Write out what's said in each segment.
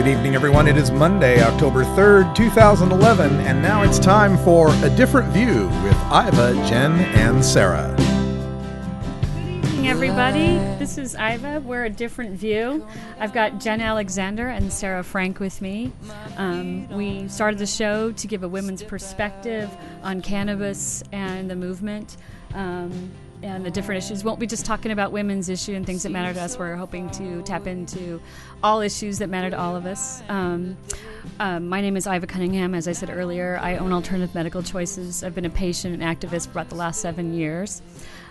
Good evening, everyone. It is Monday, October 3rd, 2011, and now it's time for A Different View with Iva, Jen, and Serra. Good evening, everybody. This is Iva. We're A Different View. I've got Jen Alexander and Serra Frank with me. We started the show to give a women's perspective on cannabis and the movement. And the different issues. Won't be just talking about women's issue and things that matter to us. We're hoping to tap into all issues that matter to all of us. My name is Iva Cunningham. As I said earlier, I own Alternative Medical Choices. I've been a patient and activist for about the last 7 years.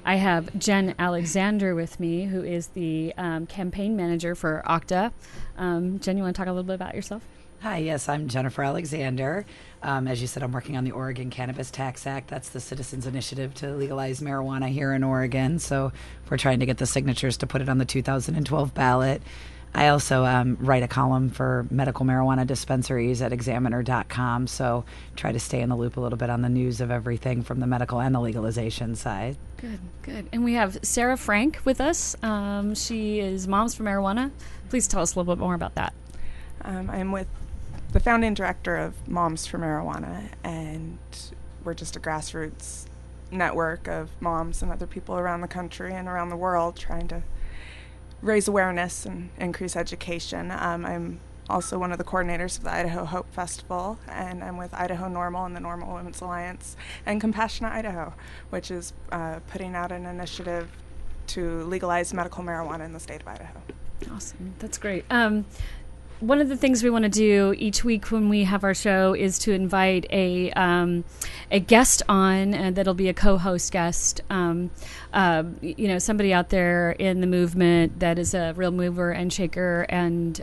I have Jen Alexander with me, who is the campaign manager for OCTA. Jen, you want to talk a little bit about yourself? Hi, yes, I'm Jennifer Alexander. As you said, I'm working on the Oregon Cannabis Tax Act. That's the citizens' initiative to legalize marijuana here in Oregon. So we're trying to get the signatures to put it on the 2012 ballot. I also write a column for medical marijuana dispensaries at examiner.com. So try to stay in the loop a little bit on the news of everything from the medical and the legalization side. Good, good. And we have Serra Frank with us. She is Moms for Marijuana. Please tell us a little bit more about that. I'm with the founding director of Moms for Marijuana, and we're just a grassroots network of moms and other people around the country and around the world trying to raise awareness and increase education. I'm also one of the coordinators of the Idaho Hope Festival, and I'm with Idaho Normal and the Normal Women's Alliance and Compassionate Idaho, which is putting out an initiative to legalize medical marijuana in the state of Idaho. Awesome. That's great. One of the things we want to do each week when we have our show is to invite a guest on, and that'll be a co-host guest. Somebody out there in the movement that is a real mover and shaker, and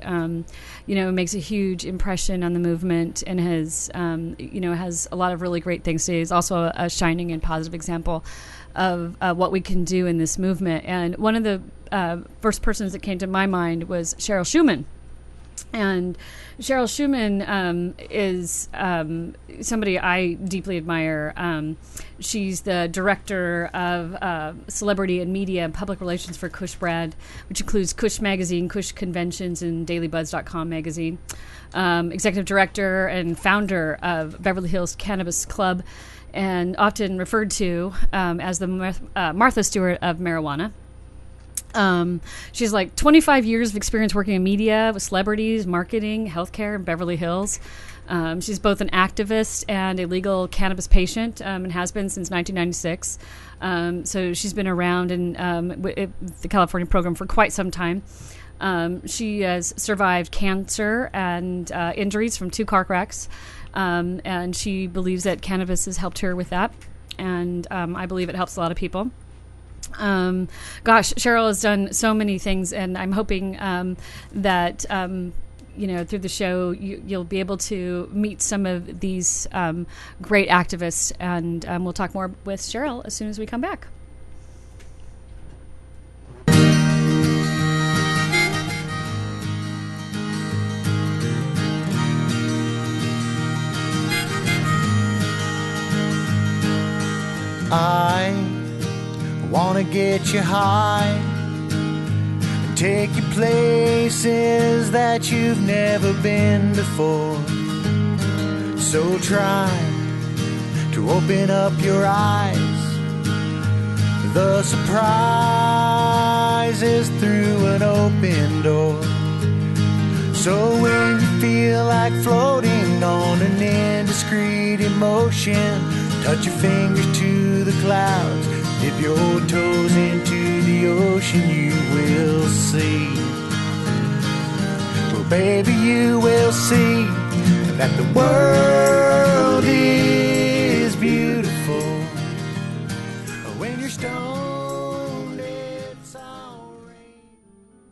makes a huge impression on the movement, and has a lot of really great things to say. He's also a shining and positive example of what we can do in this movement. And one of the first persons that came to my mind was Cheryl Shuman. And Cheryl Shuman is somebody I deeply admire. She's the director of celebrity and media and public relations for Kush brand, which includes Kush magazine, Kush conventions, and DailyBuzz.com magazine. Executive director and founder of Beverly Hills Cannabis Club, and often referred to as the Martha Stewart of marijuana. She's like 25 years of experience working in media with celebrities, marketing, healthcare in Beverly Hills. She's both an activist and a legal cannabis patient, and has been since 1996. So she's been around in the California program for quite some time. She has survived cancer and injuries from 2 car wrecks, and she believes that cannabis has helped her with that, and I believe it helps a lot of people. Cheryl has done so many things, and I'm hoping that through the show you'll be able to meet some of these great activists, and we'll talk more with Cheryl as soon as we come back. I wanna get you high and take you places that you've never been before. So try to open up your eyes. The surprise is through an open door. So when you feel like floating on an indiscreet emotion, touch your fingers to the clouds. Dip your toes into the ocean, you will see. Well, baby, you will see that the world is beautiful. When you're stoned, it's all rain.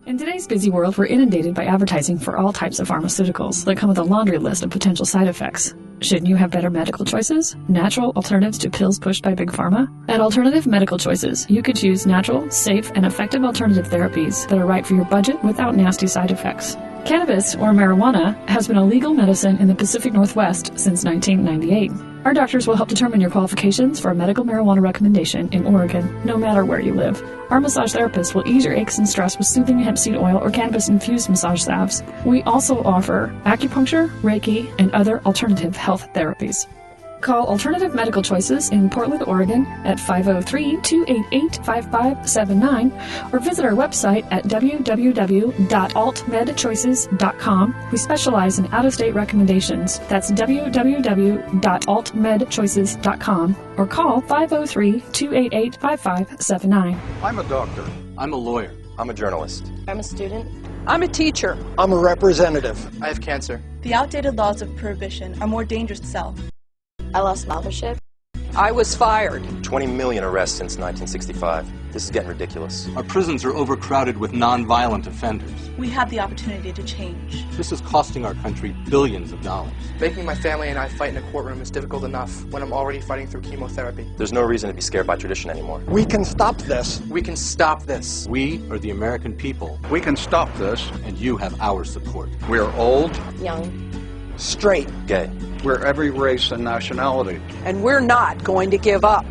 In today's busy world, we're inundated by advertising for all types of pharmaceuticals that come with a laundry list of potential side effects. Shouldn't you have better medical choices? Natural alternatives to pills pushed by Big Pharma? At Alternative Medical Choices, you could choose natural, safe, and effective alternative therapies that are right for your budget without nasty side effects. Cannabis, or marijuana, has been a legal medicine in the Pacific Northwest since 1998. Our doctors will help determine your qualifications for a medical marijuana recommendation in Oregon, no matter where you live. Our massage therapists will ease your aches and stress with soothing hemp seed oil or cannabis-infused massage salves. We also offer acupuncture, Reiki, and other alternative health therapies. Call Alternative Medical Choices in Portland, Oregon at 503-288-5579 or visit our website at www.altmedchoices.com. We specialize in out-of-state recommendations. That's www.altmedchoices.com or call 503-288-5579. I'm a doctor. I'm a lawyer. I'm a journalist. I'm a student. I'm a teacher. I'm a representative. I have cancer. The outdated laws of prohibition are more dangerous to sell. I lost membership. I was fired. 20 million arrests since 1965. This is getting ridiculous. Our prisons are overcrowded with non-violent offenders. We have the opportunity to change. This is costing our country billions of dollars. Making my family and I fight in a courtroom is difficult enough when I'm already fighting through chemotherapy. There's no reason to be scared by tradition anymore. We can stop this. We can stop this. We are the American people. We can stop this. And you have our support. We're old, young, straight, gay. We're every race and nationality. And we're not going to give up.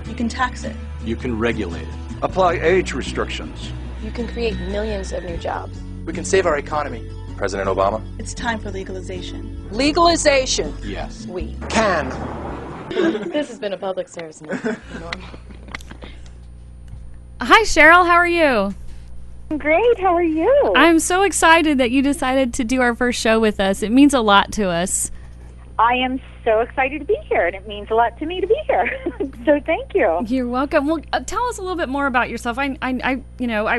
You can tax it. You can regulate it. Apply age restrictions. You can create millions of new jobs. We can save our economy. President Obama? It's time for legalization. Legalization. Yes. We can. This has been a public service announcement. Hi, Cheryl. How are you? Great. How are you? I'm so excited that you decided to do our first show with us. It means a lot to us. I am so excited to be here, and it means a lot to me to be here. So thank you. You're welcome. Well, tell us a little bit more about yourself. I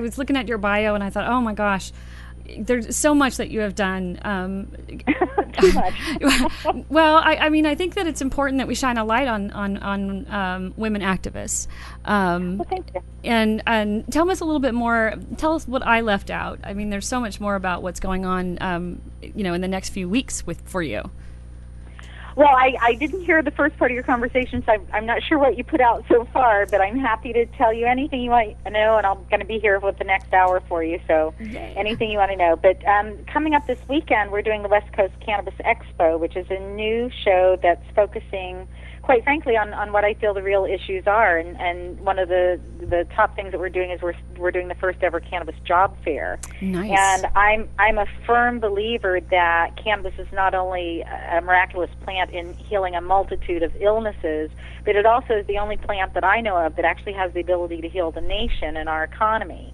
was looking at your bio, and I thought, oh my gosh, there's so much that you have done. Too much. Well, I think that it's important that we shine a light on women activists. Well, thank you. And tell us a little bit more. Tell us what I left out. I mean, there's so much more about what's going on, in the next few weeks for you. Well, I didn't hear the first part of your conversation, so I'm not sure what you put out so far, but I'm happy to tell you anything you want to know, and I'm going to be here for the next hour for you, so anything you want to know. But coming up this weekend, we're doing the West Coast Cannabis Expo, which is a new show that's focusing, quite frankly, on what I feel the real issues are. And one of the top things that we're doing is we're doing the first ever cannabis job fair. Nice. And I'm a firm believer that cannabis is not only a miraculous plant in healing a multitude of illnesses, but it also is the only plant that I know of that actually has the ability to heal the nation and our economy.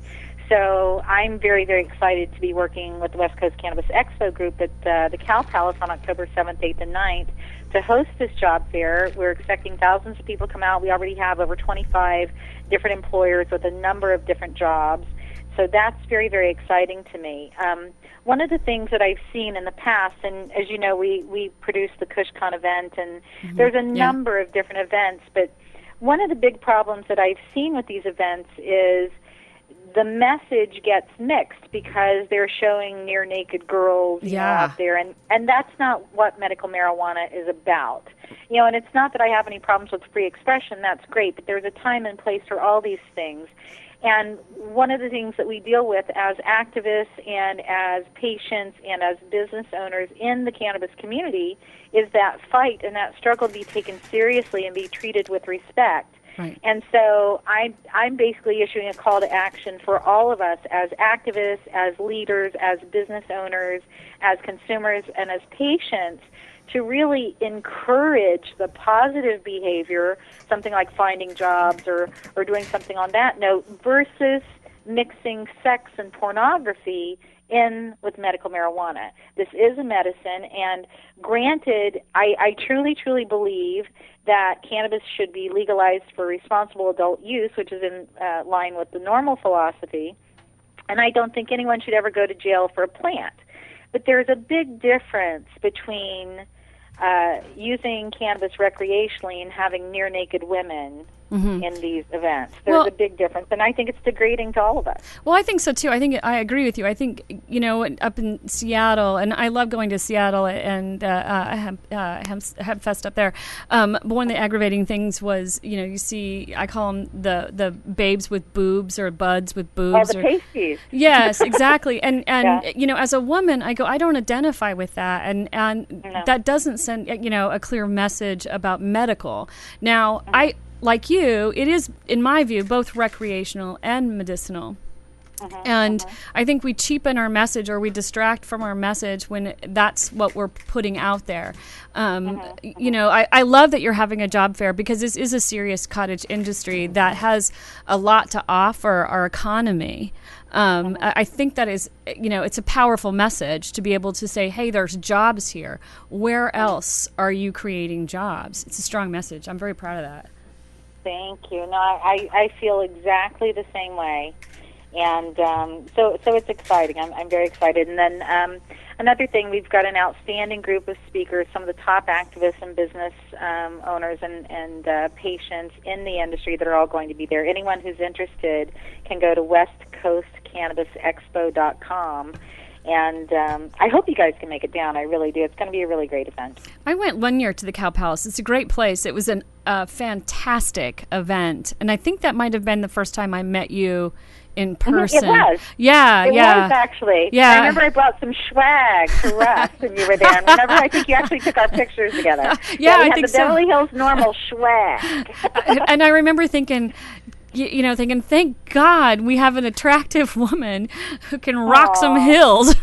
So I'm very, very excited to be working with the West Coast Cannabis Expo group at the Cow Palace on October 7th, 8th, and 9th to host this job fair. We're expecting thousands of people to come out. We already have over 25 different employers with a number of different jobs. So that's very, very exciting to me. One of the things that I've seen in the past, and as you know, we produced the KushCon event, and there's a number of different events, but one of the big problems that I've seen with these events is the message gets mixed because they're showing near naked girls out there, and that's not what medical marijuana is about. And it's not that I have any problems with free expression, that's great, but there's a time and place for all these things. And one of the things that we deal with as activists and as patients and as business owners in the cannabis community is that fight and that struggle to be taken seriously and be treated with respect. Right. And so I'm basically issuing a call to action for all of us as activists, as leaders, as business owners, as consumers, and as patients to really encourage the positive behavior, something like finding jobs or doing something on that note, versus mixing sex and pornography in with medical marijuana. This is a medicine, and granted, I truly, truly believe that cannabis should be legalized for responsible adult use, which is in line with the normal philosophy, and I don't think anyone should ever go to jail for a plant. But there's a big difference between using cannabis recreationally and having near-naked women in these events. There's a big difference, and I think it's degrading to all of us. Well, I think so too. I agree with you. I think, up in Seattle, and I love going to Seattle and Hempfest up there. But one of the aggravating things was, you see, I call them the babes with boobs or buds with boobs. Oh, the pasties. Yes, exactly. And as a woman, I go, I don't identify with that, and that doesn't send a clear message about medical. Now, like you, it is, in my view, both recreational and medicinal. And I think we cheapen our message, or we distract from our message when that's what we're putting out there. I love that you're having a job fair, because this is a serious cottage industry that has a lot to offer our economy. I think that is, it's a powerful message to be able to say, hey, there's jobs here. Where else are you creating jobs? It's a strong message. I'm very proud of that. Thank you. No, I feel exactly the same way. And so it's exciting. I'm very excited. And then another thing, we've got an outstanding group of speakers, some of the top activists and business owners and patients in the industry that are all going to be there. Anyone who's interested can go to westcoastcannabisexpo.com. And I hope you guys can make it down. I really do. It's going to be a really great event. I went one year to the Cow Palace. It's a great place. It was a fantastic event. And I think that might have been the first time I met you in person. It was. Yeah, it was, actually. Yeah. I remember I brought some swag to Russ when you were there. And remember, I think you actually took our pictures together. I think so. The Beverly Hills Normal swag. And I remember thinking, thank God we have an attrative woman who can rock some hills.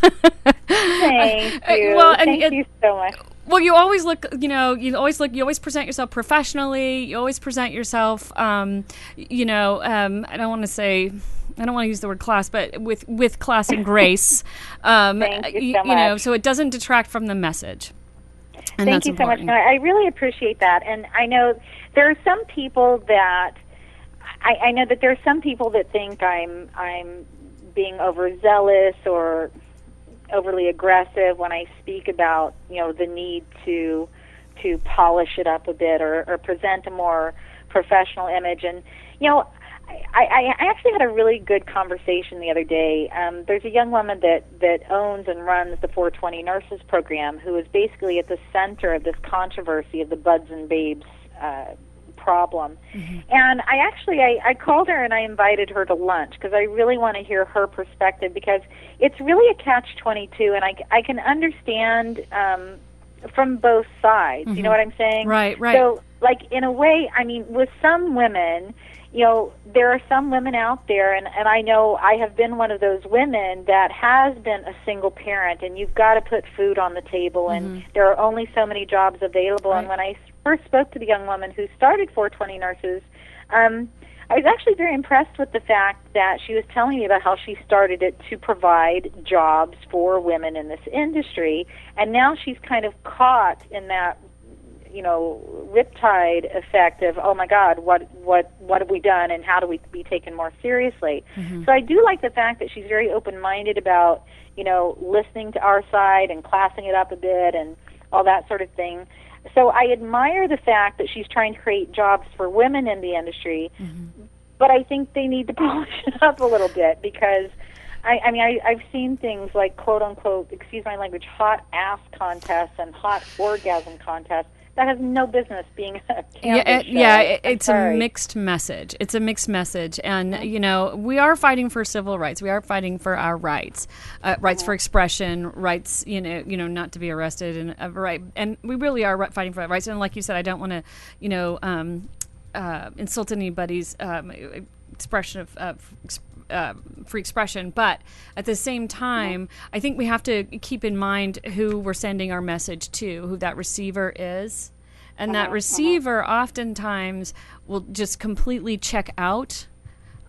Thank you. Thank you so much. Well, you always look, you always present yourself professionally. You always present yourself, I don't want to use the word class, but with class and grace. Thank you so much. So it doesn't detract from the message. And Thank you so much. No, I really appreciate that. And I know there are some people that, I know that there are some people that think I'm being overzealous or overly aggressive when I speak about the need to polish it up a bit or present a more professional image. And I actually had a really good conversation the other day. There's a young woman that owns and runs the 420 Nurses program, who is basically at the center of this controversy of the buds and babes problem. And I called her and I invited her to lunch because I really want to hear her perspective, because it's really a catch-22, and I can understand from both sides. You know what I'm saying? Right. So, in a way, with some women, there are some women out there, and I know I have been one of those women that has been a single parent, and you've got to put food on the table, and there are only so many jobs available. And when I first spoke to the young woman who started 420 Nurses, I was actually very impressed with the fact that she was telling me about how she started it to provide jobs for women in this industry, and now she's kind of caught in that riptide effect of, oh my God, what have we done, and how do we be taken more seriously? So I do like the fact that she's very open-minded about, listening to our side and classing it up a bit and all that sort of thing. So I admire the fact that she's trying to create jobs for women in the industry, but I think they need to polish it up a little bit, because I've seen things like, quote unquote, excuse my language, hot ass contests and hot orgasm contests that has no business being a cannabis show. It's a mixed message. It's a mixed message. And, we are fighting for civil rights. We are fighting for our rights, rights for expression, rights, not to be arrested, and right. And we really are fighting for that rights. And like you said, I don't want to, insult anybody's expression of free expression, but at the same time, I think we have to keep in mind who we're sending our message to, who that receiver is, and that receiver oftentimes will just completely check out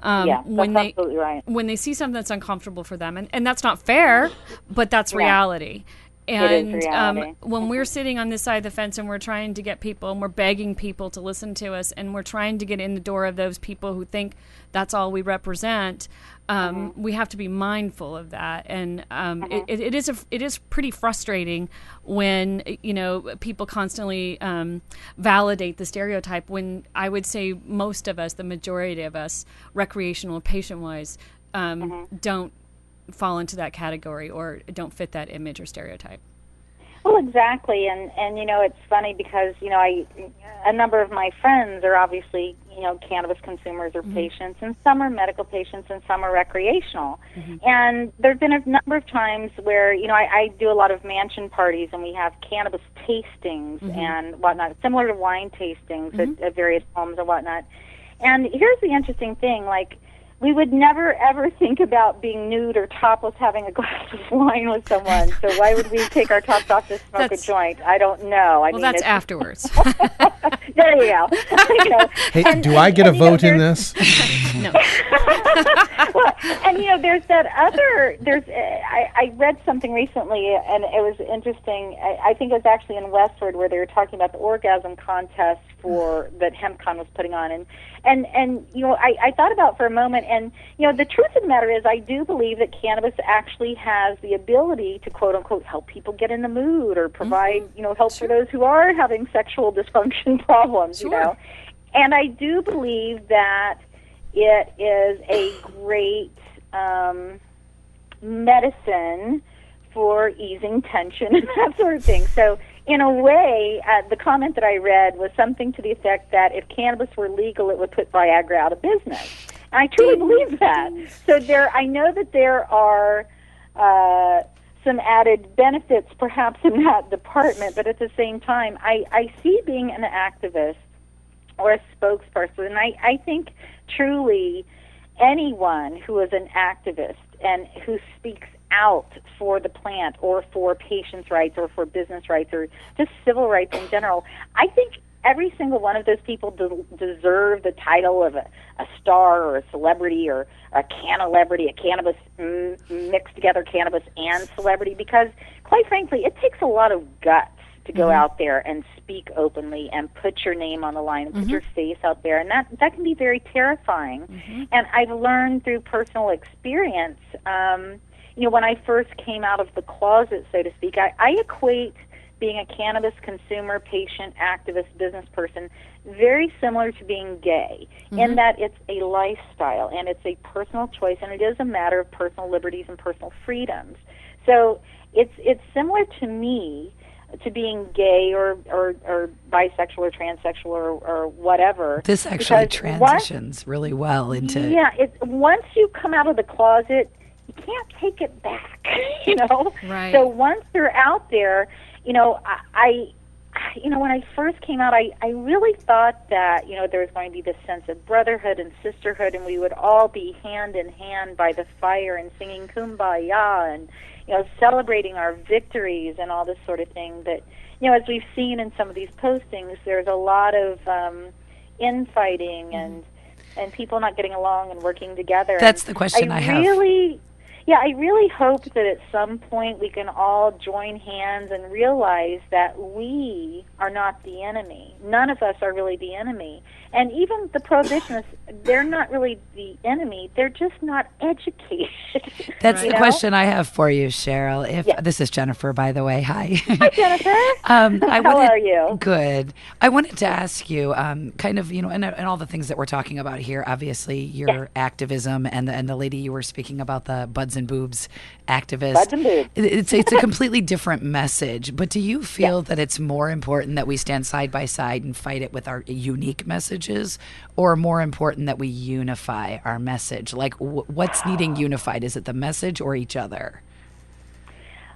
when absolutely right. when they see something that's uncomfortable for them, and that's not fair, but that's reality. And reality. when we're sitting on this side of the fence and we're trying to get people and we're begging people to listen to us and we're trying to get in the door of those people who think that's all we represent, we have to be mindful of that. And it is pretty frustrating when, you know, people constantly validate the stereotype when I would say most of us, the majority of us, recreational patient-wise, don't fall into that category or don't fit that image or stereotype. Well, exactly, and you know, it's funny because, you know, a number of my friends are obviously, you know, cannabis consumers or patients, and some are medical patients and some are recreational. And there've been a number of times where, you know, I do a lot of mansion parties and we have cannabis tastings and whatnot, similar to wine tastings at various homes and whatnot. And here's the interesting thing, like, we would never, ever think about being nude or topless having a glass of wine with someone. So why would we take our tops off to smoke a joint? I don't know. I mean, that's afterwards. There you go. You know, hey, do I get a vote in this? No. Well, and, you know, there's that other, I read something recently, and it was interesting. I think it was actually in Westward where they were talking about the orgasm contest that HempCon was putting on. And you know, I thought about for a moment, and, you know, the truth of the matter is I do believe that cannabis actually has the ability to, quote unquote, help people get in the mood or provide, you know, help for those who are having sexual dysfunction problems, you know. And I do believe that it is a great medicine for easing tension and that sort of thing. So, in a way, the comment that I read was something to the effect that if cannabis were legal, it would put Viagra out of business. And I truly believe that. So I know that there are some added benefits perhaps in that department, but at the same time, I see being an activist or a spokesperson, and I think truly anyone who is an activist and who speaks out for the plant or for patients' rights or for business rights or just civil rights in general, I think every single one of those people deserve the title of a star or a celebrity or a cannabis, a cannabis mixed together cannabis and celebrity, because quite frankly, it takes a lot of guts to go out there and speak openly and put your name on the line and put your face out there, and that can be very terrifying. And I've learned through personal experience, you know, when I first came out of the closet, so to speak, I equate being a cannabis consumer, patient, activist, business person very similar to being gay, in that it's a lifestyle and it's a personal choice, and it is a matter of personal liberties and personal freedoms. So it's similar to me to being gay or bisexual or transsexual or whatever. This actually transitions really well into... Yeah, once you come out of the closet, you can't take it back, you know? Right. So once you're out there, you know, you know, when I first came out, I really thought that, you know, there was going to be this sense of brotherhood and sisterhood, and we would all be hand in hand by the fire and singing Kumbaya and, you know, celebrating our victories and all this sort of thing. That, you know, as we've seen in some of these postings, there's a lot of infighting and people not getting along and working together. That's the question I have. Yeah, I really hope that at some point we can all join hands and realize that we are not the enemy. None of us are really the enemy. And even the prohibitionists, they're not really the enemy. They're just not educated. That's the question I have for you, Cheryl. This is Jennifer, by the way. Hi. Hi, Jennifer. How are you? Good. I wanted to ask you, kind of, you know, and all the things that we're talking about here, obviously, your activism and the lady you were speaking about, the Buds and Boobs activist. Buds and Boobs. It's a completely different message, but do you feel that it's more important that we stand side by side and fight it with our unique messages, or more important that we unify our message? Like, what's needing unified? Is it the message or each other?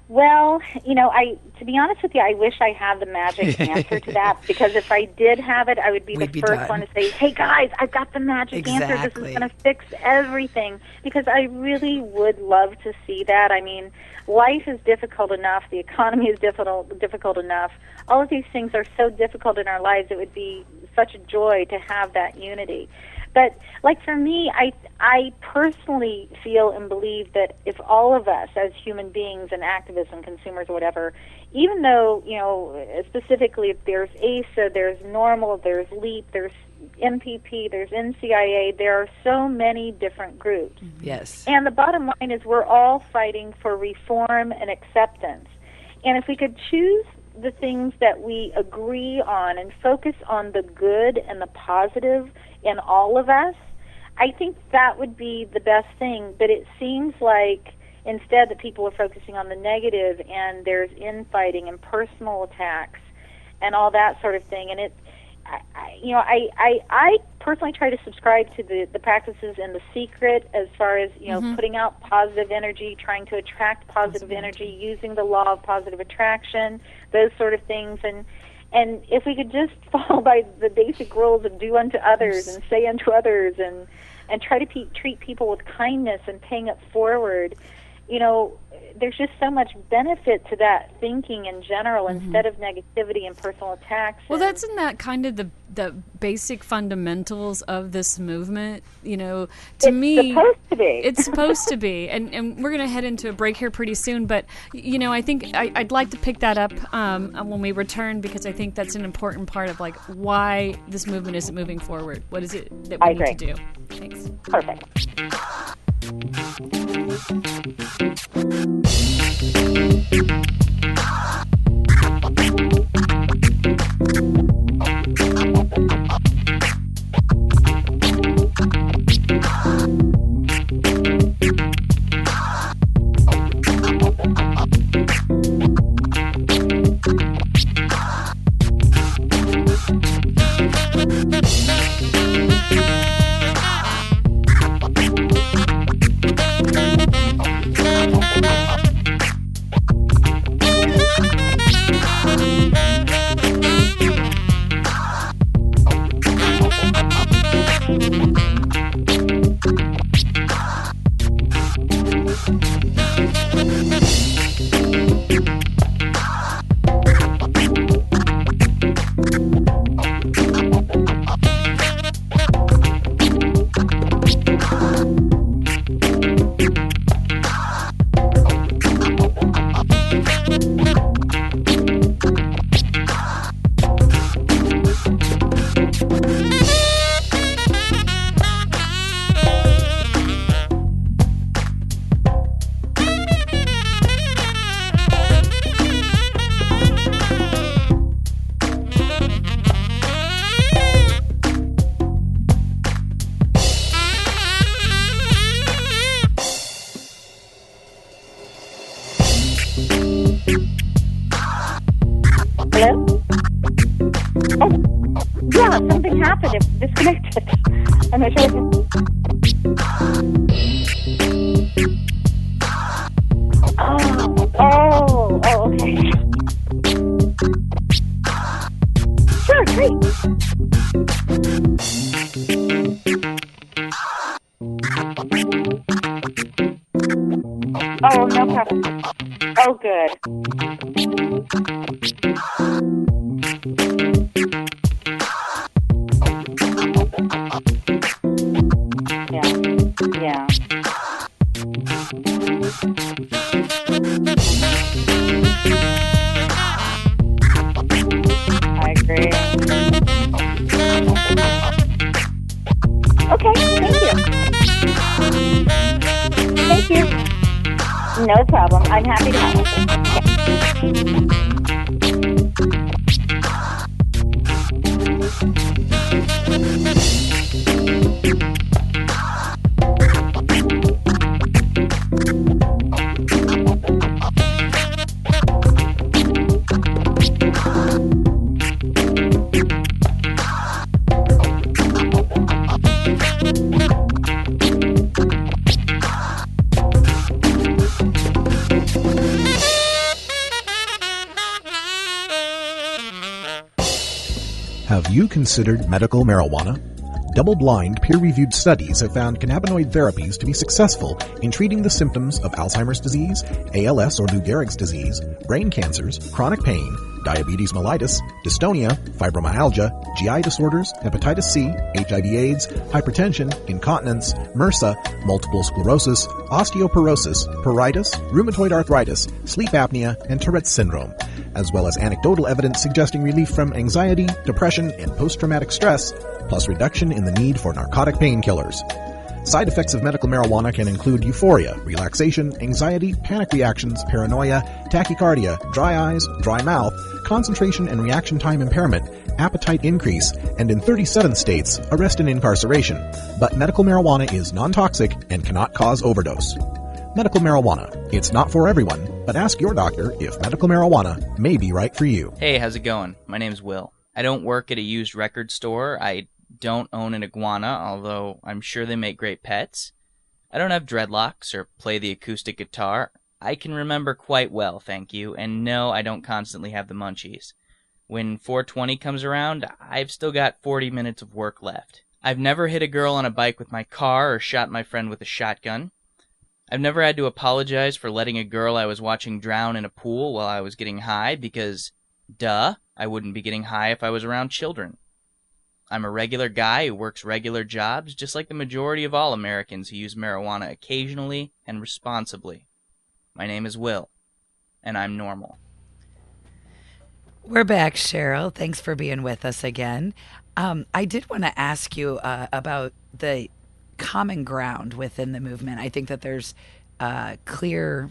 Well, you know, to be honest with you, I wish I had the magic answer to that, because if I did have it, I would be the first one to say, hey guys, I've got the magic answer. This is going to fix everything, because I really would love to see that. I mean, life is difficult enough. The economy is difficult enough. All of these things are so difficult in our lives. It would be such a joy to have that unity. But like for me, I personally feel and believe that if all of us as human beings and activists and consumers or whatever, even though, specifically if there's ASA, there's NORML, there's LEAP, there's MPP, there's NCIA, there are so many different groups. Yes. And the bottom line is we're all fighting for reform and acceptance. And if we could choose the things that we agree on and focus on the good and the positive in all of us, I think that would be the best thing. But it seems like instead that people are focusing on the negative, and there's infighting and personal attacks and all that sort of thing. And I personally try to subscribe to the practices in The Secret as far as, putting out positive energy, trying to attract positive energy, using the law of positive attraction, those sort of things. And if we could just follow by the basic rules of do unto others and say unto others and try to treat people with kindness and paying it forward, there's just so much benefit to that thinking in general instead of negativity and personal attacks. Well, that's in that kind of the basic fundamentals of this movement. To me, supposed to be. It's supposed to be. And we're going to head into a break here pretty soon. But, I think I'd like to pick that up when we return, because I think that's an important part of, like, why this movement isn't moving forward. What is it that we need to do? Thanks. Perfect. Hello? Oh, yeah, something happened. It disconnected. I'm not sure. Oh, okay. Sure, great. Oh, no problem. Oh, good. Yeah. I agree. Okay, thank you. Thank you. No problem. I'm happy to help. Have you considered medical marijuana? Double-blind, peer-reviewed studies have found cannabinoid therapies to be successful in treating the symptoms of Alzheimer's disease, ALS or Lou Gehrig's disease, brain cancers, chronic pain, diabetes mellitus, dystonia, fibromyalgia, GI disorders, hepatitis C, HIV/AIDS, hypertension, incontinence, MRSA, multiple sclerosis, osteoporosis, pruritus, rheumatoid arthritis, sleep apnea, and Tourette's syndrome, as well as anecdotal evidence suggesting relief from anxiety, depression, and post-traumatic stress, plus reduction in the need for narcotic painkillers. Side effects of medical marijuana can include euphoria, relaxation, anxiety, panic reactions, paranoia, tachycardia, dry eyes, dry mouth, concentration and reaction time impairment, appetite increase, and in 37 states, arrest and incarceration. But medical marijuana is non-toxic and cannot cause overdose. Medical marijuana. It's not for everyone, but ask your doctor if medical marijuana may be right for you. Hey, how's it going? My name's Will. I don't work at a used record store. I don't own an iguana, although I'm sure they make great pets. I don't have dreadlocks or play the acoustic guitar. I can remember quite well, thank you, and no, I don't constantly have the munchies. When 420 comes around, I've still got 40 minutes of work left. I've never hit a girl on a bike with my car or shot my friend with a shotgun. I've never had to apologize for letting a girl I was watching drown in a pool while I was getting high because, duh, I wouldn't be getting high if I was around children. I'm a regular guy who works regular jobs, just like the majority of all Americans who use marijuana occasionally and responsibly. My name is Will, and I'm normal. We're back, Cheryl. Thanks for being with us again. I did want to ask you about the common ground within the movement. I think that there's a clear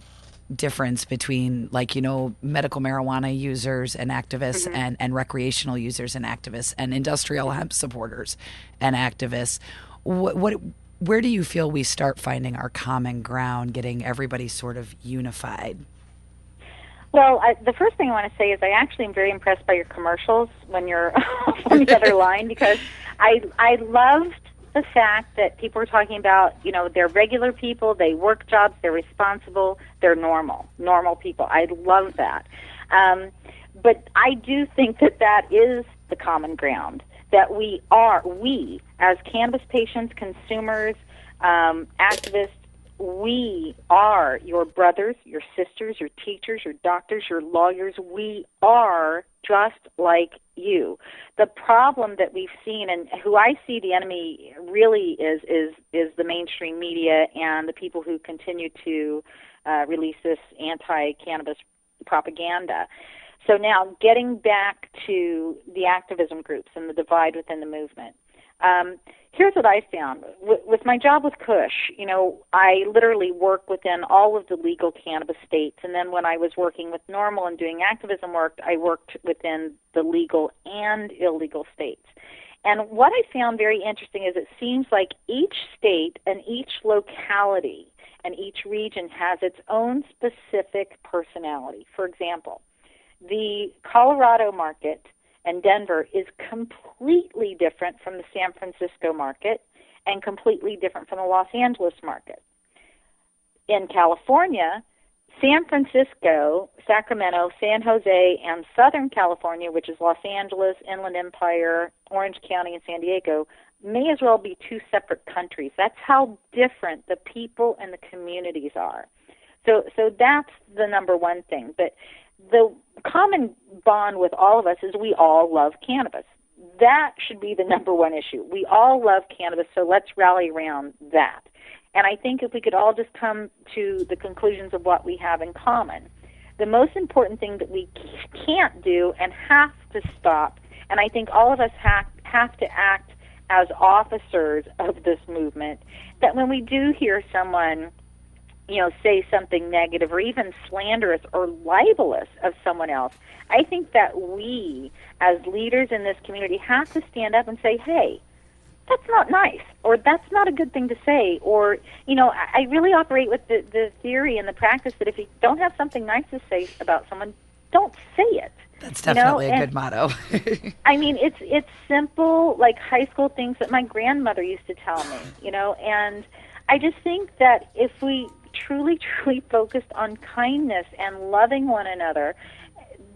difference between, medical marijuana users and activists and recreational users and activists and industrial hemp supporters and activists. Where do you feel we start finding our common ground, getting everybody sort of unified? Well, the first thing I want to say is I actually am very impressed by your commercials when you're on the other line, because I loved the fact that people are talking about, they're regular people, they work jobs, they're responsible, they're normal people. I love that. But I do think that is the common ground, that we as cannabis patients, consumers, activists, we are your brothers, your sisters, your teachers, your doctors, your lawyers. We are just like you. The problem that we've seen, and who I see the enemy really is the mainstream media and the people who continue to release this anti-cannabis propaganda. So now, getting back to the activism groups and the divide within the movement. Here's what I found. With my job with Kush, I literally work within all of the legal cannabis states, and then when I was working with NORML and doing activism work, I worked within the legal and illegal states. And what I found very interesting is it seems like each state and each locality and each region has its own specific personality. For example, the Colorado market and Denver is completely different from the San Francisco market and completely different from the Los Angeles market. In California, San Francisco, Sacramento, San Jose, and Southern California, which is Los Angeles, Inland Empire, Orange County, and San Diego, may as well be two separate countries. That's how different the people and the communities are. So that's the number one thing. But the common bond with all of us is we all love cannabis. That should be the number one issue. We all love cannabis, so let's rally around that. And I think if we could all just come to the conclusions of what we have in common, the most important thing that we can't do and have to stop, and I think all of us have to act as officers of this movement, that when we do hear someone say something negative or even slanderous or libelous of someone else, I think that we, as leaders in this community, have to stand up and say, hey, that's not nice, or that's not a good thing to say, or, I really operate with the theory and the practice that if you don't have something nice to say about someone, don't say it. That's definitely a good motto. I mean, it's simple, like high school things that my grandmother used to tell me, and I just think that if we truly focused on kindness and loving one another,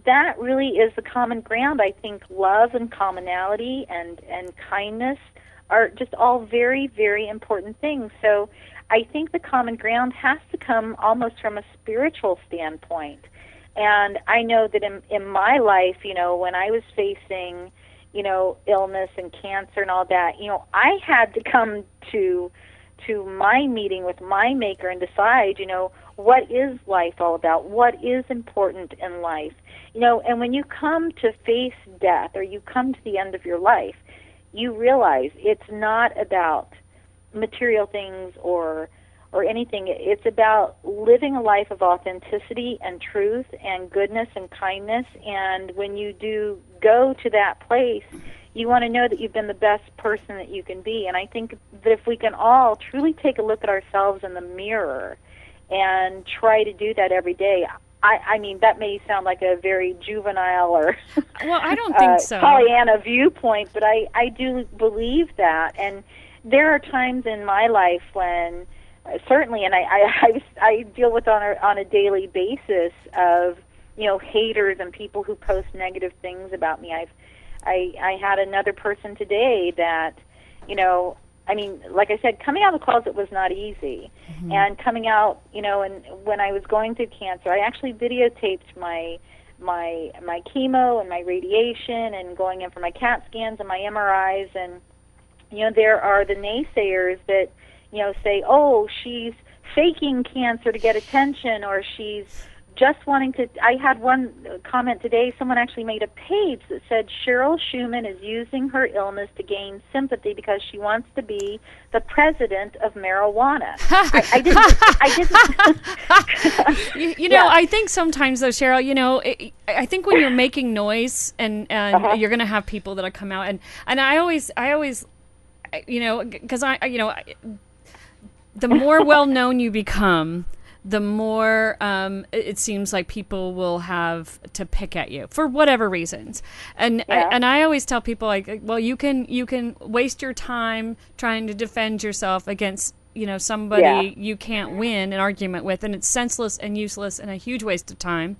that really is the common ground. I think love and commonality and kindness are just all very, very important things. So I think the common ground has to come almost from a spiritual standpoint. And I know that in my life, when I was facing, illness and cancer and all that, I had to come to my meeting with my maker and decide, what is life all about? What is important in life? And when you come to face death or you come to the end of your life, you realize it's not about material things or anything. It's about living a life of authenticity and truth and goodness and kindness. And when you do go to that place, you want to know that you've been the best person that you can be. And I think that if we can all truly take a look at ourselves in the mirror and try to do that every day, I mean, that may sound like a very juvenile or well, I don't think so. Pollyanna viewpoint, but I do believe that. And there are times in my life when certainly, and I deal with on a daily basis of haters and people who post negative things about me. I had another person today that I mean, like I said, coming out of the closet was not easy. Mm-hmm. And coming out, and when I was going through cancer, I actually videotaped my chemo and my radiation and going in for my CAT scans and my MRIs. And, there are the naysayers that, say, oh, she's faking cancer to get attention, or she's just wanting to. I had one comment today. Someone actually made a page that said Cheryl Shuman is using her illness to gain sympathy because she wants to be the president of marijuana. I didn't. Yeah. I think sometimes though, Cheryl, I think when you're making noise and you're going to have people that'll come out and I always, because the more well known you become, the more it seems like people will have to pick at you for whatever reasons. And I always tell people, well, you can waste your time trying to defend yourself against somebody you can't win an argument with, and it's senseless and useless and a huge waste of time.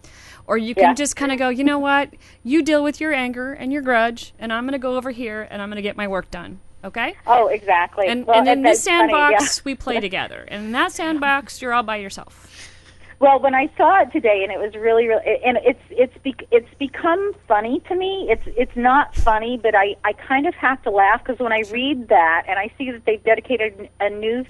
Or you can just kind of go, you know what, you deal with your anger and your grudge, and I'm going to go over here and I'm going to get my work done. Okay? Oh, exactly. And in this sandbox, we play together. And in that sandbox, you're all by yourself. Well, when I saw it today, and it was really, and it's become funny to me. It's not funny, but I kind of have to laugh because when I read that and I see that they've dedicated there's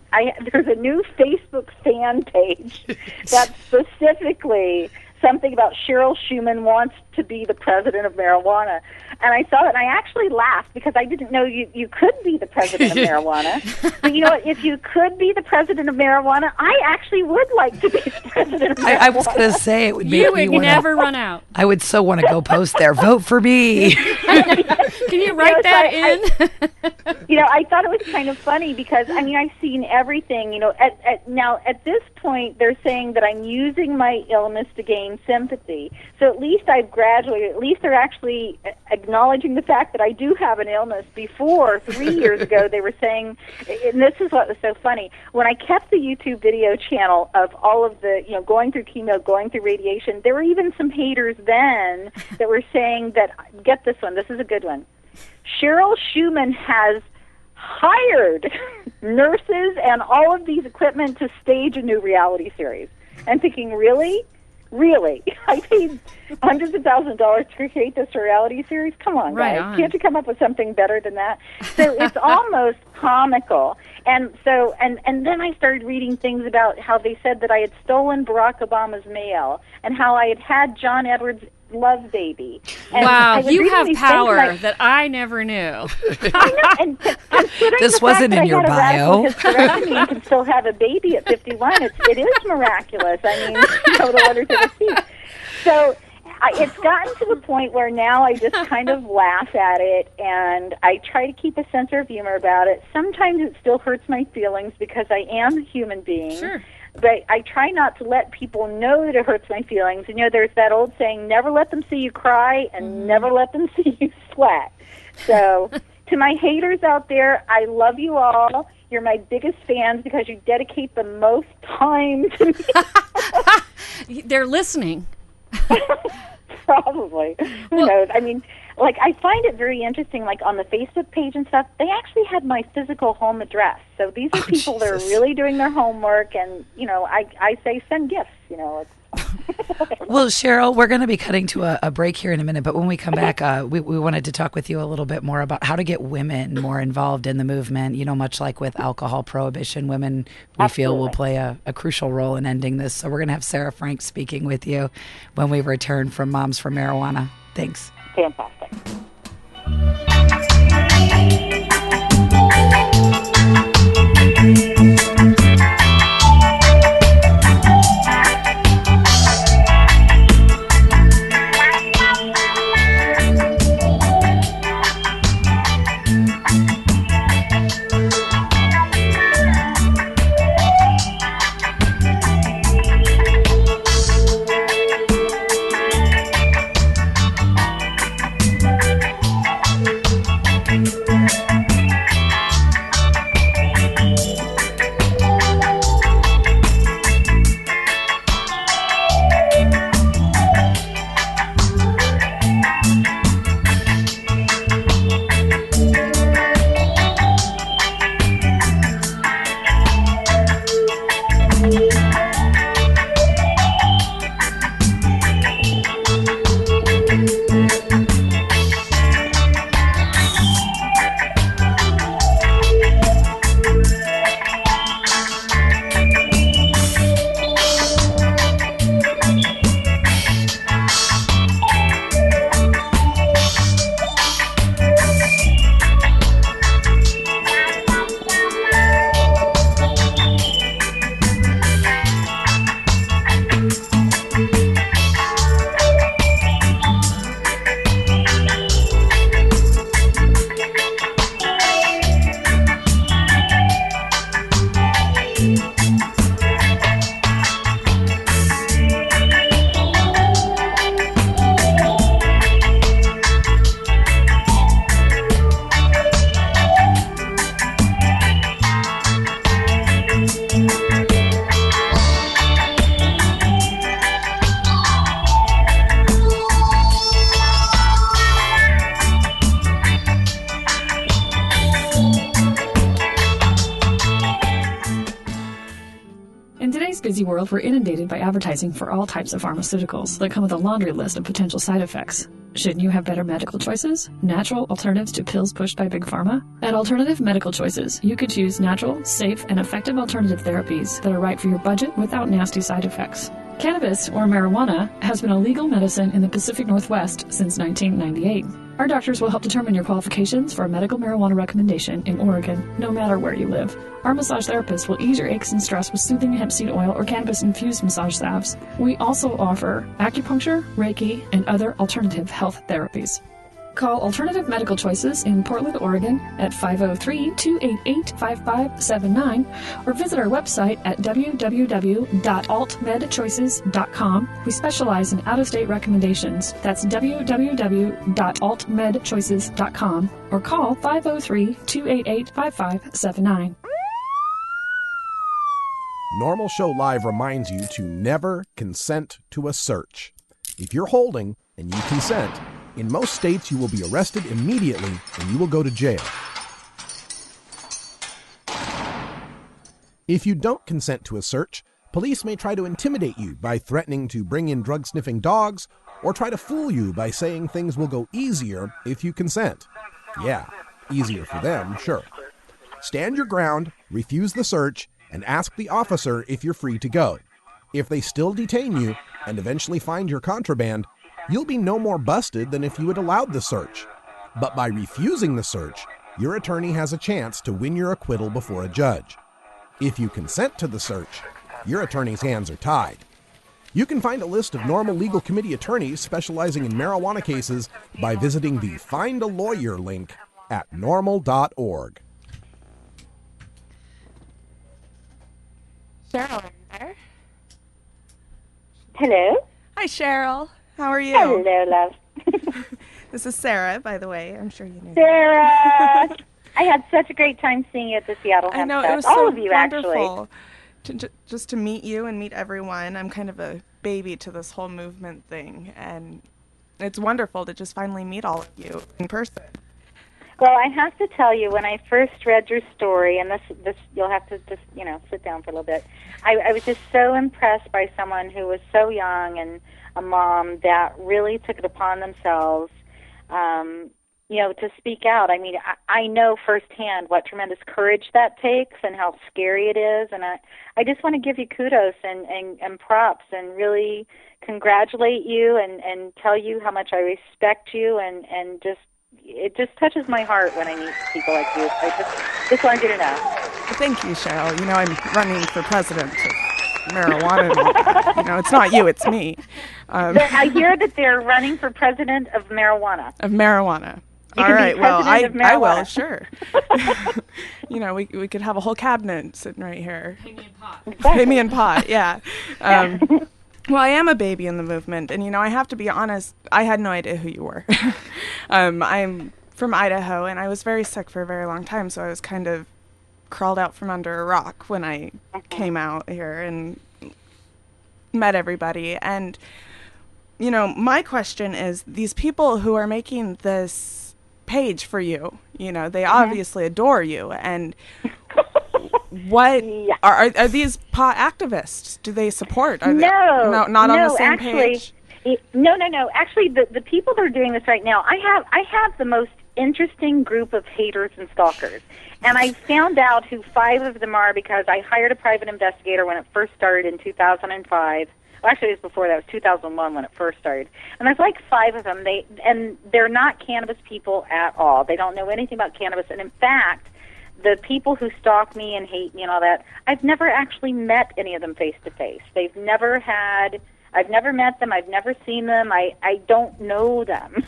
a new Facebook fan page that's specifically something about Cheryl Shuman wants to be the president of marijuana. And I saw it, and I actually laughed because I didn't know you could be the president of marijuana. But you know what? If you could be the president of marijuana, I actually would like to be the president of marijuana. I was going to say it would make you me would never run out. I would so want to go post there. Vote for me. Can you write that in? I thought it was kind of funny because, I mean, I've seen everything. Now, at this point, they're saying that I'm using my illness to gain sympathy. So at least I've graduated. At least they're actually acknowledging the fact that I do have an illness. Before, 3 years ago, they were saying, and this is what was so funny, when I kept the YouTube video channel of all of the, going through chemo, going through radiation, there were even some haters then that were saying that, get this one, this is a good one, Cheryl Shuman has hired nurses and all of these equipment to stage a new reality series. I'm thinking, really? Really? I paid hundreds of thousands of dollars to create this reality series? Come on, guys. Can't you come up with something better than that? So it's almost comical. And so, and then I started reading things about how they said that I had stolen Barack Obama's mail and how I had John Edwards' love baby. And wow, you have power that I never knew. I know, and this wasn't in your bio. You can still have a baby at 51. It is miraculous. I mean, the wonders of the sea. So it's gotten to the point where now I just kind of laugh at it, and I try to keep a sense of humor about it. Sometimes it still hurts my feelings because I am a human being. Sure. But I try not to let people know that it hurts my feelings. There's that old saying, never let them see you cry and never let them see you sweat. So to my haters out there, I love you all. You're my biggest fans because you dedicate the most time to me. They're listening. Probably. Who knows? I mean, like, I find it very interesting, like, on the Facebook page and stuff, they actually had my physical home address. So these are people that are really doing their homework, and, you know, I say send gifts, you know. Well, Cheryl, we're going to be cutting to a break here in a minute, but when we come back, we wanted to talk with you a little bit more about how to get women more involved in the movement. You know, much like with alcohol prohibition, women, we feel, will play a crucial role in ending this. So we're going to have Serra Frank speaking with you when we return from Moms for Marijuana. Thanks. Fantastic. In today's busy world, we're inundated by advertising for all types of pharmaceuticals that come with a laundry list of potential side effects. Shouldn't you have better medical choices? Natural alternatives to pills pushed by Big Pharma? At Alternative Medical Choices, you could choose natural, safe, and effective alternative therapies that are right for your budget without nasty side effects. Cannabis, or marijuana, has been a legal medicine in the Pacific Northwest since 1998. Our doctors will help determine your qualifications for a medical marijuana recommendation in Oregon, no matter where you live. Our massage therapists will ease your aches and stress with soothing hemp seed oil or cannabis-infused massage salves. We also offer acupuncture, Reiki, and other alternative health therapies. Call Alternative Medical Choices in Portland, Oregon at 503-288-5579 or visit our website at www.altmedchoices.com. We specialize in out-of-state recommendations. That's www.altmedchoices.com or call 503-288-5579. Normal Show Live reminds you to never consent to a search. If you're holding and you consent, in most states, you will be arrested immediately and you will go to jail. If you don't consent to a search, police may try to intimidate you by threatening to bring in drug-sniffing dogs or try to fool you by saying things will go easier if you consent. Yeah, easier for them, sure. Stand your ground, refuse the search, and ask the officer if you're free to go. If they still detain you and eventually find your contraband, you'll be no more busted than if you had allowed the search. But by refusing the search, your attorney has a chance to win your acquittal before a judge. If you consent to the search, your attorney's hands are tied. You can find a list of normal legal committee attorneys specializing in marijuana cases by visiting the Find a Lawyer link at normal.org. Cheryl, are you there? Hello. Hi, Cheryl. How are you? Hello, love. This is Sarah, by the way. I'm sure you knew. Sarah! I had such a great time seeing you at the Seattle Hemp I know, Fest. it was All so of you, wonderful actually. just to meet you and meet everyone. I'm kind of a baby to this whole movement thing, and it's wonderful to just finally meet all of you in person. Well, I have to tell you, when I first read your story, and this you'll have to just, sit down for a little bit. I was just so impressed by someone who was so young and a mom that really took it upon themselves, to speak out. I mean, I know firsthand what tremendous courage that takes and how scary it is, and I just want to give you kudos and props and really congratulate you and tell you how much I respect you and just. It just touches my heart when I meet people like you. I just wanted you to know. Thank you, Cheryl. I'm running for president of marijuana. It's not you, it's me. I hear that they're running for president of marijuana. Of marijuana. You All right, well, I will, marijuana. sure. We could have a whole cabinet sitting right here. Pay me in pot. Exactly. Pay me in pot, yeah. Well, I am a baby in the movement, and, I have to be honest, I had no idea who you were. I'm from Idaho, and I was very sick for a very long time, so I was kind of crawled out from under a rock when I came out here and met everybody. And, my question is, these people who are making this page for you, they obviously adore you, and... What are these pot activists? Do they support? Are no, they not on the same actually, page? No. Actually, the people that are doing this right now, I have the most interesting group of haters and stalkers, and I found out who 5 of them are because I hired a private investigator when it first started in 2005. Well, actually, it was before that. It was 2001 when it first started, and there's like 5 of them. They're not cannabis people at all. They don't know anything about cannabis, and in fact. The people who stalk me and hate me and all that, I've never actually met any of them face to face. I've never met them. I've never seen them. I don't know them,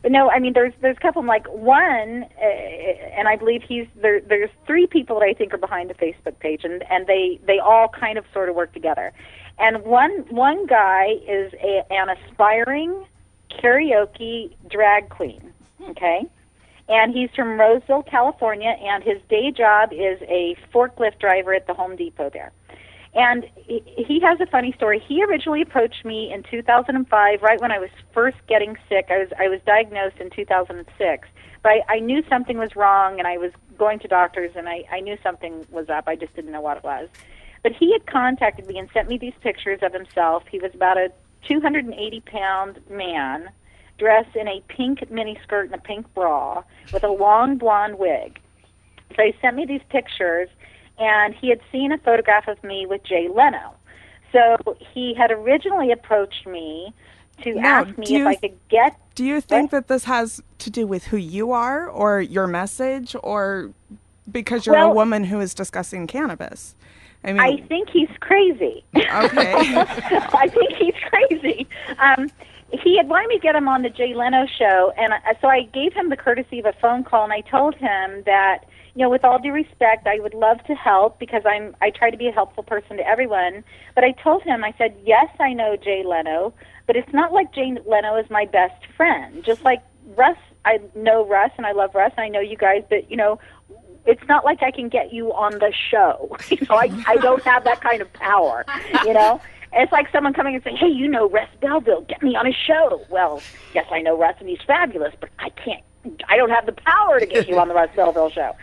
But no, I mean, there's a couple. Like one, and I believe there's 3 people that I think are behind the Facebook page, and they all kind of sort of work together. And one guy is an aspiring karaoke drag queen, okay? And he's from Roseville, California, and his day job is a forklift driver at the Home Depot there. And he has a funny story. He originally approached me in 2005, right when I was first getting sick. I was diagnosed in 2006, but I knew something was wrong, and I was going to doctors, and I knew something was up. I just didn't know what it was. But he had contacted me and sent me these pictures of himself. He was about a 280-pound man, dressed in a pink miniskirt and a pink bra with a long blonde wig. So he sent me these pictures, and he had seen a photograph of me with Jay Leno. So he had originally approached me to ask me if I could get... Do you think that this has to do with who you are or your message, or because you're a woman who is discussing cannabis? I think he's crazy. Okay. I think he's crazy. He had wanted me to get him on the Jay Leno show, and so I gave him the courtesy of a phone call, and I told him that, with all due respect, I would love to help because I try to be a helpful person to everyone. But I told him, I said, yes, I know Jay Leno, but it's not like Jay Leno is my best friend. Just like Russ, I know Russ, and I love Russ, and I know you guys, but, it's not like I can get you on the show. I don't have that kind of power, It's like someone coming and saying, hey, Russ Belville, get me on a show. Well, yes, I know Russ, and he's fabulous, but I don't have the power to get you on the Russ Belville show.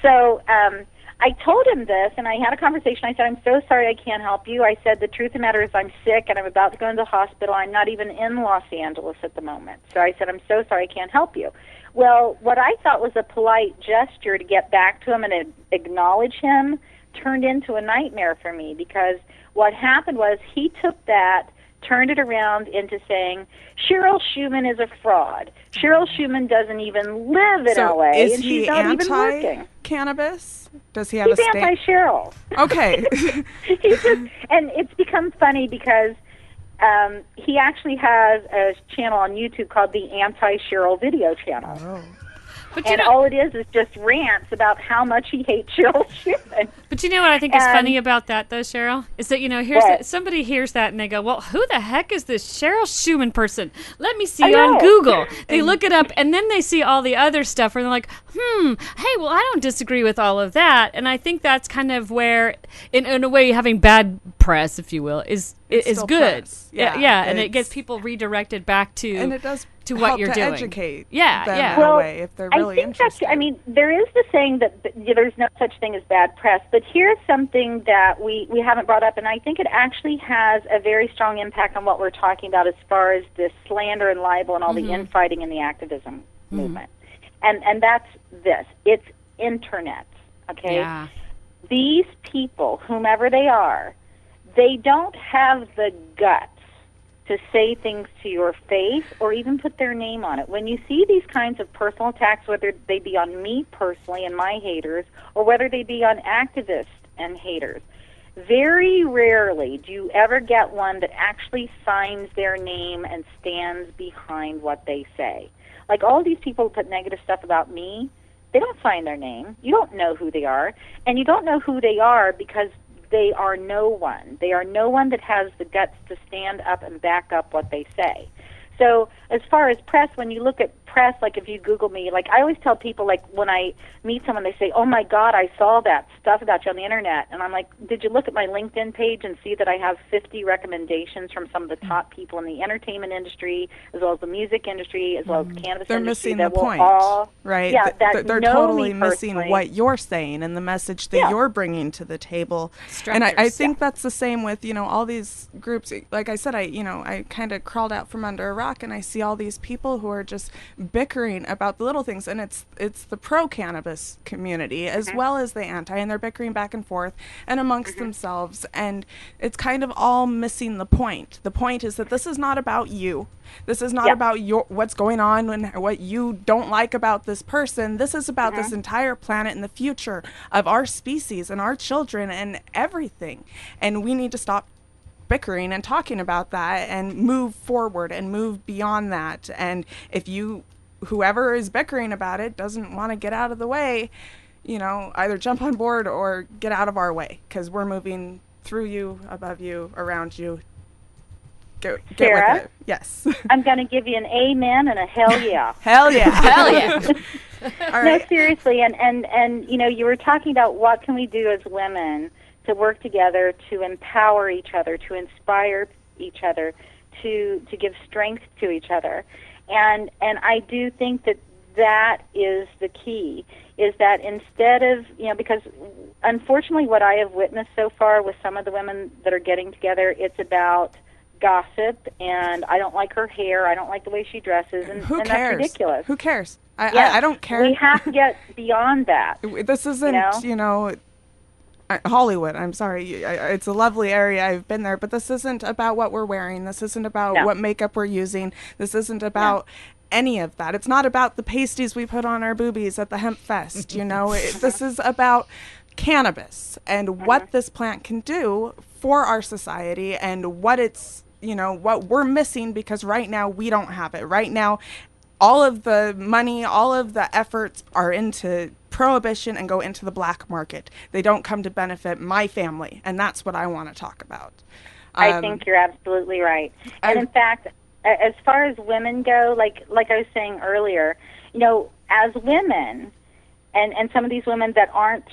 So I told him this, and I had a conversation. I said, I'm so sorry I can't help you. I said, the truth of the matter is I'm sick, and I'm about to go into the hospital. I'm not even in Los Angeles at the moment. So I said, I'm so sorry I can't help you. Well, what I thought was a polite gesture to get back to him and acknowledge him turned into a nightmare for me, because what happened was he took that, turned it around into saying, Cheryl Shuman is a fraud. Cheryl Shuman doesn't even live in LA, and she's not even working. Cannabis? Does he have He's a stand? anti-Cheryl. Okay. And it's become funny because he actually has a channel on YouTube called the Anti-Cheryl Video Channel. Oh. And all it is just rants about how much he hates Cheryl Shuman. But you know what I think is funny about that, though, Cheryl? Is that, somebody hears that and they go, well, who the heck is this Cheryl Shuman person? Let me see on Google. They look it up, and then they see all the other stuff, and they're like, hey, well, I don't disagree with all of that. And I think that's kind of where, in a way, having bad press, if you will, is good. Press. Yeah, and it gets people redirected back to, and it does to what you're doing. Educate them in a way if they're really interested. There is the saying that there's no such thing as bad press, but here's something that we haven't brought up, and I think it actually has a very strong impact on what we're talking about as far as the slander and libel and all the infighting in the activism movement. And that's this. It's internet, okay? Yeah. These people, whomever they are, they don't have the guts to say things to your face or even put their name on it. When you see these kinds of personal attacks, whether they be on me personally and my haters, or whether they be on activists and haters, very rarely do you ever get one that actually signs their name and stands behind what they say. Like all these people who put negative stuff about me, they don't sign their name. You don't know who they are. And you don't know who they are because they are no one. They are no one that has the guts to stand up and back up what they say. So as far as press, when you look at press, like if you Google me, like I always tell people, like when I meet someone, they say, oh my God, I saw that stuff about you on the internet. And I'm like, did you look at my LinkedIn page and see that I have 50 recommendations from some of the top people in the entertainment industry, as well as the music industry, as well as the cannabis they're industry? They're missing the point, right? Yeah, they're totally missing what you're saying and the message that you're bringing to the table. And I think that's the same with, all these groups. Like I said, I kind of crawled out from under a rock and I see all these people who are just bickering about the little things, and it's the pro-cannabis community as well as the anti, and they're bickering back and forth and amongst themselves, and it's kind of all missing the point. The point is that this is not about you. This is not about what's going on and what you don't like about this person. This is about this entire planet and the future of our species and our children and everything, and we need to stop bickering and talking about that and move forward and move beyond that. And if whoever is bickering about it doesn't want to get out of the way, either jump on board or get out of our way, because we're moving through you, above you, around you. Get Sarah, with it. Yes. I'm going to give you an amen and a hell yeah. Hell yeah. Hell yeah. All right. No, seriously. And you were talking about what can we do as women to work together, to empower each other, to inspire each other, to give strength to each other. And I do think that is the key, is that instead of, because unfortunately what I have witnessed so far with some of the women that are getting together, it's about gossip, and I don't like her hair, I don't like the way she dresses, and Who cares? That's ridiculous. Who cares? I don't care. We have to get beyond that. This isn't, Hollywood, I'm sorry. It's a lovely area. I've been there, but this isn't about what we're wearing. This isn't about what makeup we're using. This isn't about any of that. It's not about the pasties we put on our boobies at the Hemp Fest. This is about cannabis and what this plant can do for our society and what it's, what we're missing, because right now we don't have it. Right now, all of the money, all of the efforts are into prohibition and go into the black market. They don't come to benefit my family, and that's what I want to talk about. I think you're absolutely right. And in fact, as far as women go, like I was saying earlier, as women, and some of these women that aren't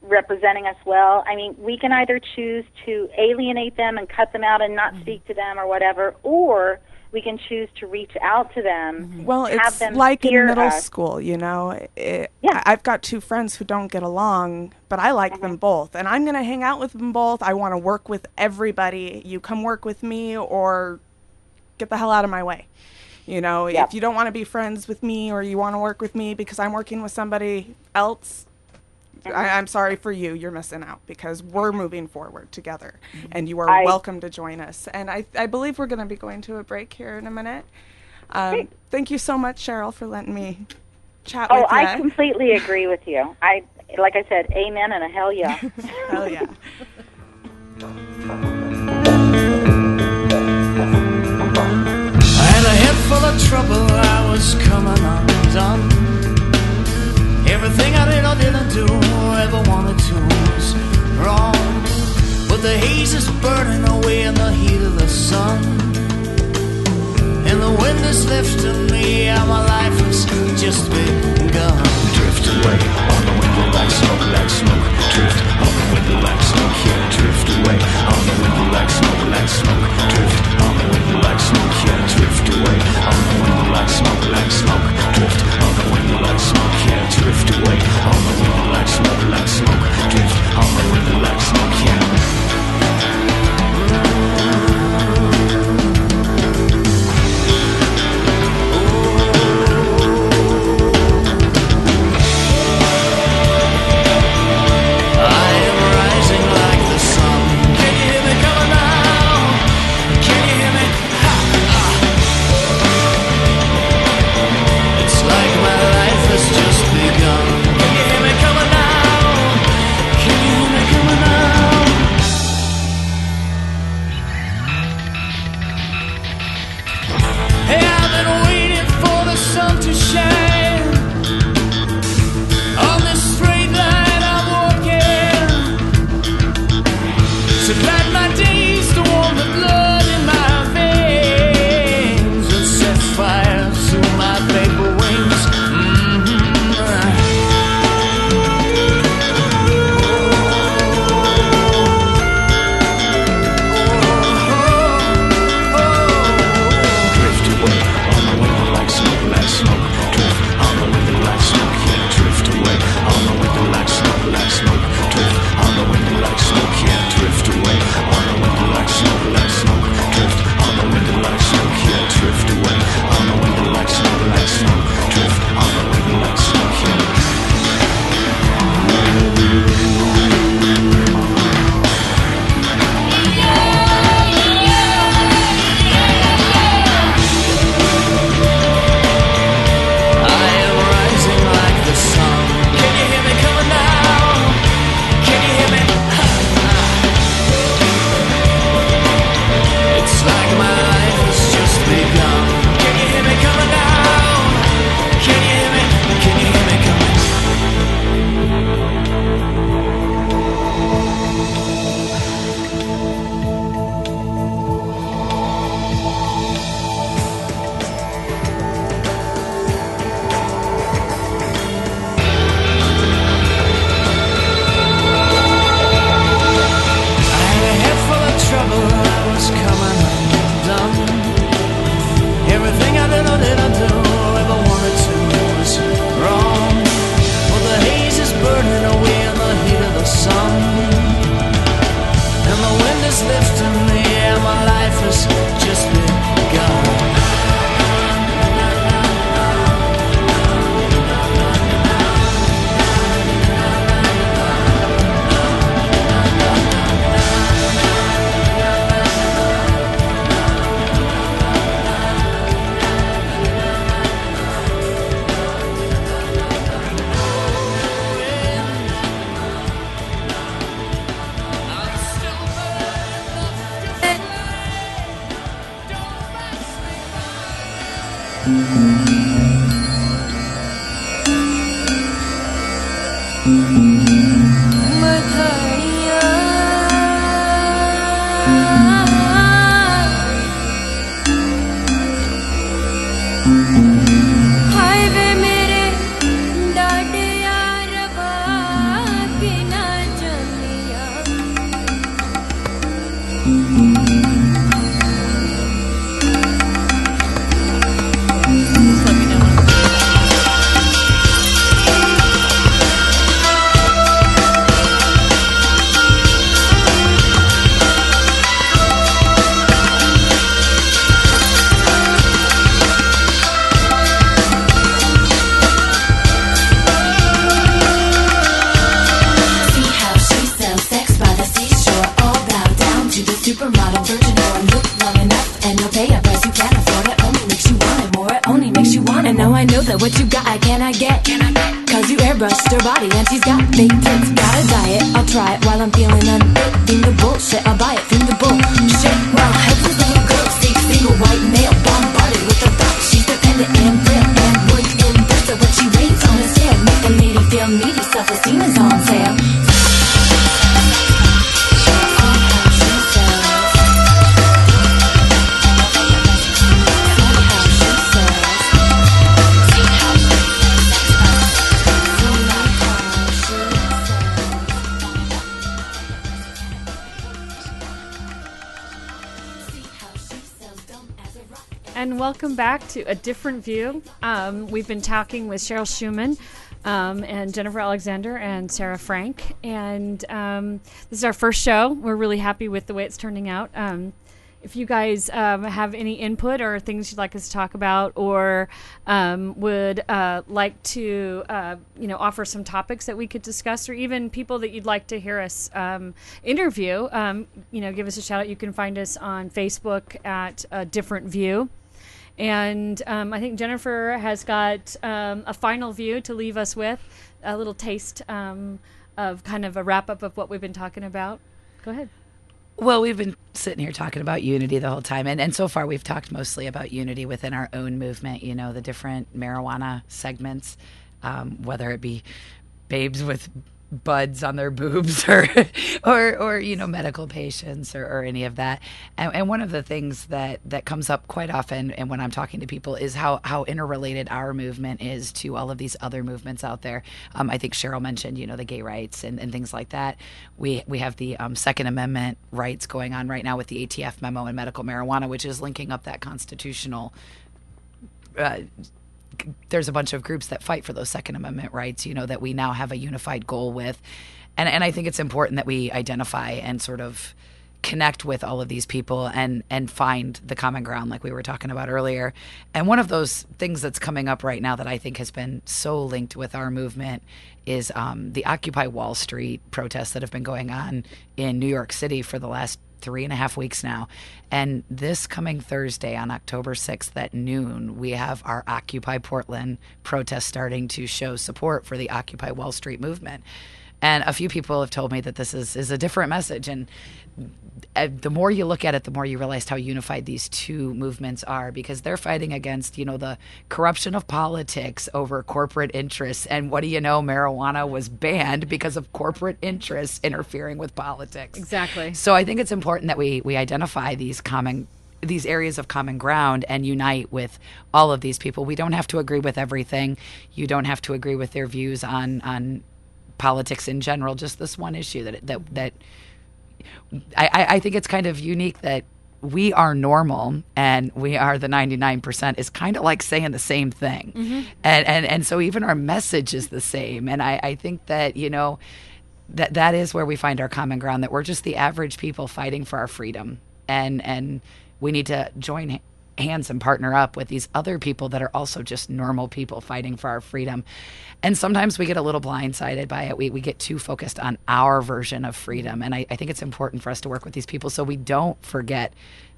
representing us well, we can either choose to alienate them and cut them out and not speak to them or whatever, or we can choose to reach out to them. Well, it's like in middle school, I've got two friends who don't get along, but I like them both, and I'm going to hang out with them both. I want to work with everybody. You come work with me or get the hell out of my way. If you don't want to be friends with me or you want to work with me because I'm working with somebody else, I'm sorry for you. You're missing out, because we're moving forward together, and you are welcome to join us. And I believe we're going to be going to a break here in a minute. Thank you so much, Cheryl, for letting me chat with you. I completely agree with you. Like I said, amen and a hell yeah. Hell yeah. I had a head full of trouble, I was coming undone. haze is burning away in the heat of the sun, and the wind is lifting me, and my life has just begun. Drift away on the wind like smoke, like smoke. Drift on the wind like smoke, yeah. Drift away on the wind like smoke, like smoke. Drift on the wind like smoke, yeah. Drift away on the wind like smoke, like smoke. Drift on the wind like smoke, yeah. Drift away on the wind like smoke, like smoke. Drift on the wind like smoke, yeah. What you got, can I get? Cause you airbrushed her body and she's got big tits. Got a diet, I'll try it while I'm feeling unfit. Think the bullshit, I'll buy it from the bullshit. Well, heads a little girl, single white male, bombarded with the thought she's dependent and frail and would impress her what she rates on a scale. Make the lady feel needy, self-esteem is on sale. Show off how she's and welcome back to A Different View. We've been talking with Cheryl Shuman and Jennifer Alexander and Serra Frank, and this is our first show. We're really happy with the way it's turning out. If you guys have any input or things you'd like us to talk about, or would like to offer some topics that we could discuss, or even people that you'd like to hear us interview, give us a shout out. You can find us on Facebook at A Different View. And I think Jennifer has got a final view to leave us with, a little taste of kind of a wrap-up of what we've been talking about. Go ahead. Well, we've been sitting here talking about unity the whole time. And so far, we've talked mostly about unity within our own movement, the different marijuana segments, whether it be babes with buds on their boobs or medical patients or any of that. And one of the things that comes up quite often and when I'm talking to people is how interrelated our movement is to all of these other movements out there. I think Cheryl mentioned, the gay rights and things like that. We have the Second Amendment rights going on right now with the ATF memo and medical marijuana, which is linking up that constitutional there's a bunch of groups that fight for those Second Amendment rights, that we now have a unified goal with. And I think it's important that we identify and sort of connect with all of these people and find the common ground like we were talking about earlier. And one of those things that's coming up right now that I think has been so linked with our movement is the Occupy Wall Street protests that have been going on in New York City for the last 3.5 weeks now. And this coming Thursday on October 6th at noon, we have our Occupy Portland protest starting to show support for the Occupy Wall Street movement. And a few people have told me that this is a different message. And the more you look at it, the more you realize how unified these two movements are, because they're fighting against, the corruption of politics over corporate interests. And what do you know? Marijuana was banned because of corporate interests interfering with politics. Exactly. So I think it's important that we identify these areas of common ground and unite with all of these people. We don't have to agree with everything. You don't have to agree with their views on politics in general, just this one issue that I think it's kind of unique that we are normal and we are the 99% is kind of like saying the same thing. Mm-hmm. And so even our message is the same. And I think that, that is where we find our common ground, that we're just the average people fighting for our freedom. And we need to join hands and partner up with these other people that are also just normal people fighting for our freedom. And sometimes we get a little blindsided by it. We get too focused on our version of freedom. And I think it's important for us to work with these people so we don't forget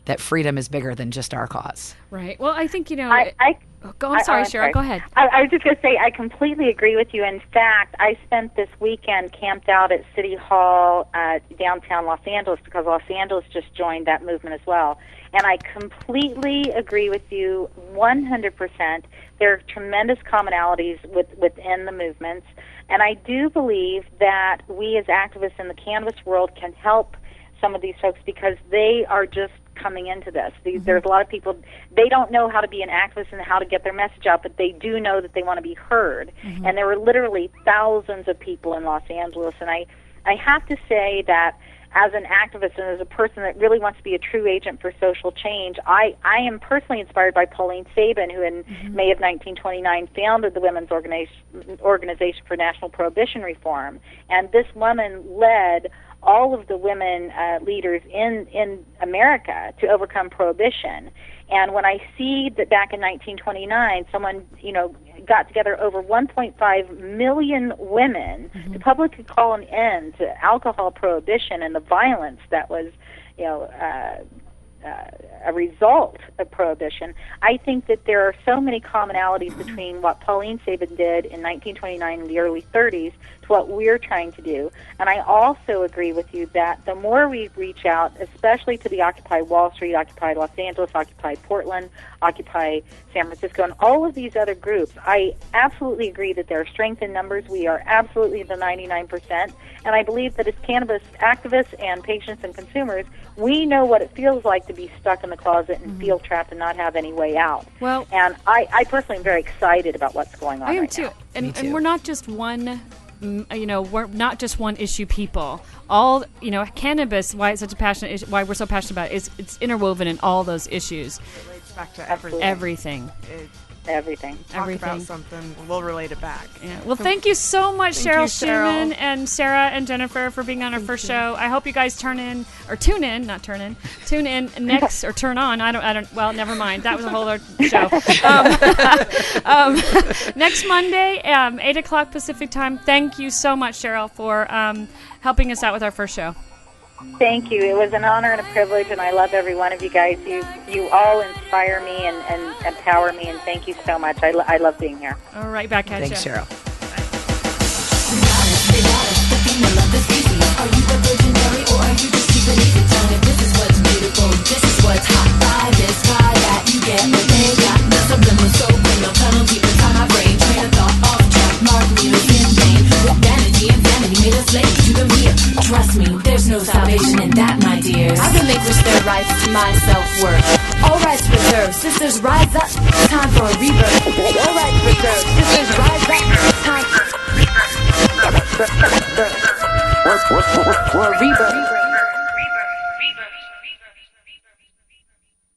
that freedom is bigger than just our cause. Right. Well, I think, I'm sorry, Cheryl. Go ahead. I was just going to say, I completely agree with you. In fact, I spent this weekend camped out at City Hall downtown Los Angeles because Los Angeles just joined that movement as well. And I completely agree with you 100%. There are tremendous commonalities within the movements. And I do believe that we as activists in the cannabis world can help some of these folks because they are just coming into this. There's a lot of people, they don't know how to be an activist and how to get their message out, but they do know that they want to be heard. Mm-hmm. And there were literally thousands of people in Los Angeles. And I have to say that as an activist and as a person that really wants to be a true agent for social change, I am personally inspired by Pauline Sabin, who in May of 1929 founded the Women's Organization for National Prohibition Reform. And this woman led all of the women leaders in America to overcome prohibition. And when I see that back in 1929, someone, got together over 1.5 million women to publicly call an end to alcohol prohibition and the violence that was, a result of prohibition, I think that there are so many commonalities between what Pauline Sabin did in 1929 and the early 30s to what we're trying to do. And I also agree with you that the more we reach out, especially to the Occupy Wall Street, Occupy Los Angeles, Occupy Portland, Occupy San Francisco, and all of these other groups, I absolutely agree that there are strength in numbers. We are absolutely the 99%. And I believe that as cannabis activists and patients and consumers, we know what it feels like to be stuck in the closet and feel trapped and not have any way out. Well, and I personally am very excited about what's going on. I am right too. now. And we're not just one. We're not just one issue people. All cannabis. Why it's such a passionate issue, why we're so passionate about it, is it's interwoven in all those issues. back to everything. Everything. Talk about something, we'll relate it back. Yeah. Well, thank you so much, Thank Cheryl you, Cheryl. Shuman and Sarah and Jennifer, for being on our first show. I hope you guys tune in next or turn on. I don't. Well, never mind. That was a whole other show. Next Monday, 8:00 Pacific time. Thank you so much, Cheryl, for helping us out with our first show. Thank you. It was an honor and a privilege, and I love every one of you guys. You all inspire me and empower me, and thank you so much. I love being here. All right, back at you. Thanks, Cheryl. Are you a visionary or are you just keeping easy? Tell me this is what's beautiful, this is what's hot. Buy this, buy that, you get what they got. The subliminal so criminal, tunnel deep inside my brain. Train of thought off track, mark me as in vain. With vanity and sanity made a slave to the mere. Trust me, there's no salvation in that, my dears. I relinquished their rights to my self-worth. All rights reserved, sisters rise up, time for a rebirth. All rights reserved, sisters rise up, time for a rebirth.